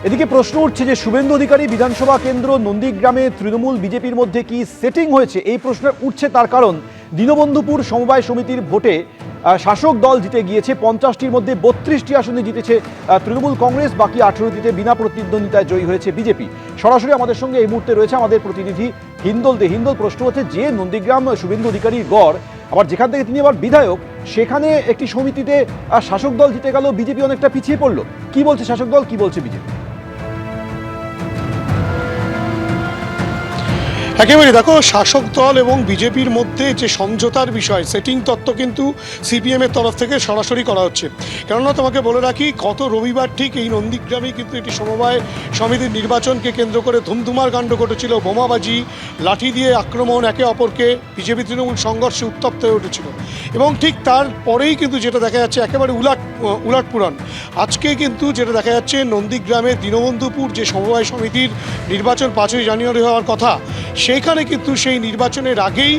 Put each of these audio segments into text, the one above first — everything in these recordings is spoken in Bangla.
এদিকে প্রশ্ন উঠছে যে শুভেন্দু অধিকারী বিধানসভা কেন্দ্র নন্দীগ্রামে তৃণমূল বিজেপির মধ্যে কি সেটিং হয়েছে। এই প্রশ্ন উঠছে তার কারণ দীনবন্ধুপুর সমবায় সমিতির ভোটে শাসক দল জিতে গিয়েছে। 50টির মধ্যে 32টি আসনে জিতেছে তৃণমূল কংগ্রেস, বাকি 18টিতে বিনা প্রতিদ্বন্দ্বিতায় জয়ী হয়েছে বিজেপি। সরাসরি আমাদের সঙ্গে এই মুহূর্তে রয়েছে আমাদের প্রতিনিধি হিন্দল দে। হিন্দল, প্রশ্ন হচ্ছে যে নন্দীগ্রাম শুভেন্দু অধিকারীর গড়, আবার যেখান থেকে তিনি আবার বিধায়ক, সেখানে একটি সমিতিতে শাসক দল জিতে গেল, বিজেপি অনেকটা পিছিয়ে পড়লো। কি বলছে শাসক দল, কি বলছে বিজেপি? একেবারে দেখো, শাসক দল এবং বিজেপির মধ্যে যে সমঝোতার বিষয়, সেটিং তত্ত্ব কিন্তু সিপিএমের তরফ থেকে সরাসরি করা হচ্ছে। কেননা তোমাকে বলে রাখি, গত রবিবার ঠিক এই নন্দীগ্রামেই কিন্তু একটি সমবায় সমিতির নির্বাচনকে কেন্দ্র করে ধুমধুমার কাণ্ড ঘটেছিল। বোমাবাজি, লাঠি দিয়ে আক্রমণ, একে অপরকে বিজেপি তৃণমূল সংঘর্ষে উত্তপ্ত হয়ে উঠেছিল। এবং ঠিক তারপরেই কিন্তু যেটা দেখা যাচ্ছে একেবারে উলাটপুরান, আজকে কিন্তু যেটা দেখা যাচ্ছে নন্দীগ্রামে দীনবন্ধুপুর যে সমবায় সমিতির নির্বাচন 5ই জানুয়ারি হওয়ার কথা, সেইখানে কিন্তু সেই নির্বাচনের আগেই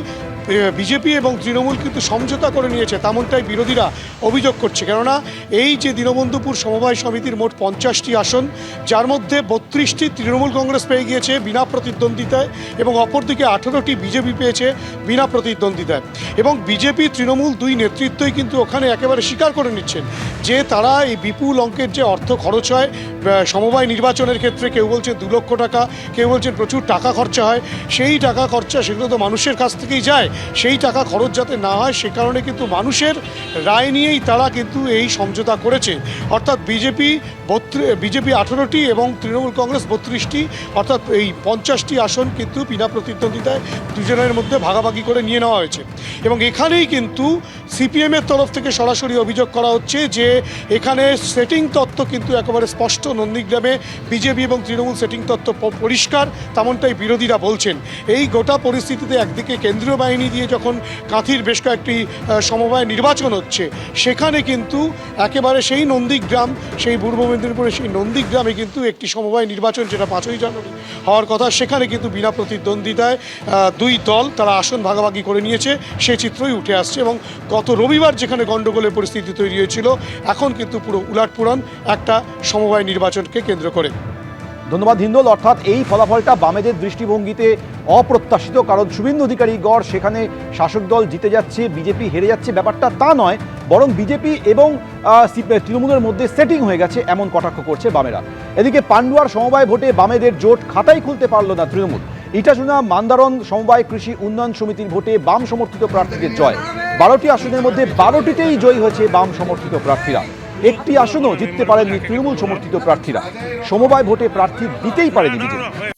বিজেপি এবং তৃণমূল কিন্তু সমঝোতা করে নিয়েছে, তেমনটাই বিরোধীরা অভিযোগ করছে। কেননা এই যে দীনবন্ধুপুর সমবায় সমিতির মোট 50টি আসন, যার মধ্যে 32টি তৃণমূল কংগ্রেস পেয়ে গিয়েছে বিনা প্রতিদ্বন্দ্বিতায়, এবং অপরদিকে 18টি বিজেপি পেয়েছে বিনা প্রতিদ্বন্দ্বিতায়। এবং বিজেপি তৃণমূল দুই নেতৃত্বই কিন্তু ওখানে একেবারে স্বীকার করে নিচ্ছেন যে তারা এই বিপুল অঙ্কের যে অর্থ খরচ হয় সমবায় নির্বাচনের ক্ষেত্রে, কেউ বলছেন 2 লক্ষ টাকা, কেউ বলছেন প্রচুর টাকা খরচা হয়, সেই টাকা খরচা সেগুলো তো মানুষের কাছ থেকেই যায়, সেই টাকা খরচ যাতে না হয় সে কারণে কিন্তু মানুষের রায় নিয়েই তারা কিন্তু এই সমঝোতা করেছে। অর্থাৎ বিজেপি 18টি এবং তৃণমূল কংগ্রেস 32টি, অর্থাৎ এই 50টি আসন কিন্তু বিনা প্রতিদ্বন্দ্বিতায় দুজনের মধ্যে ভাগাভাগি করে নিয়ে নেওয়া হয়েছে। এবং এখানেই কিন্তু সিপিএমের তরফ থেকে সরাসরি অভিযোগ করা হচ্ছে যে এখানে সেটিং তত্ত্ব কিন্তু একেবারে স্পষ্ট। নন্দীগ্রামে বিজেপি এবং তৃণমূল সেটিং তত্ত্ব পরিষ্কার, তেমনটাই বিরোধীরা বলছেন। এই গোটা পরিস্থিতিতে একদিকে কেন্দ্রীয় বাহিনী দিয়ে যখন কাঁথির বেশ কয়েকটি সমবায় নির্বাচন হচ্ছে, সেখানে কিন্তু একেবারে সেই নন্দীগ্রাম, সেই পূর্ব মেদিনীপুরের সেই নন্দীগ্রামে কিন্তু একটি সমবায় নির্বাচন যেটা 5ই জানুয়ারি হওয়ার কথা, সেখানে কিন্তু বিনা প্রতিদ্বন্দ্বিতায় দুই দল তারা আসন ভাগাভাগি করে নিয়েছে, সে চিত্রই উঠে আসছে। এবং গত রবিবার যেখানে গণ্ডগোলের পরিস্থিতি তৈরি হয়েছিল, এখন কিন্তু পুরো উলাটপুরান একটা সমবায় নির্বাচনকে কেন্দ্র করে। ধন্যবাদ হিন্দল। অর্থাৎ এই ফলাফলটা বামেদের দৃষ্টিভঙ্গিতে অপ্রত্যাশিত, কারণ শুভেন্দু অধিকারী গড়, সেখানে শাসক দল জিতে যাচ্ছে, বিজেপি হেরে যাচ্ছে, ব্যাপারটা তা নয়, বরং বিজেপি এবং তৃণমূলের মধ্যে সেটিং হয়ে গেছে, এমন কটাক্ষ করছে বামেরা। এদিকে পান্ডুয়ার সমবায় ভোটে বামেদের জোট খাতাই খুলতে পারল না তৃণমূল। ইটাচুনা মান্দারণ সমবায় কৃষি উন্নয়ন সমিতির ভোটে বাম সমর্থিত প্রার্থীদের জয়। 12টি আসনের মধ্যে 12টিতেই জয়ী হয়েছে বাম সমর্থিত প্রার্থীরা। একটি আসনও জিততে পারেননি তৃণমূল সমর্থিত প্রার্থীরা। সমবায় ভোটে প্রার্থী দিতেই পারেনি বিজেপি।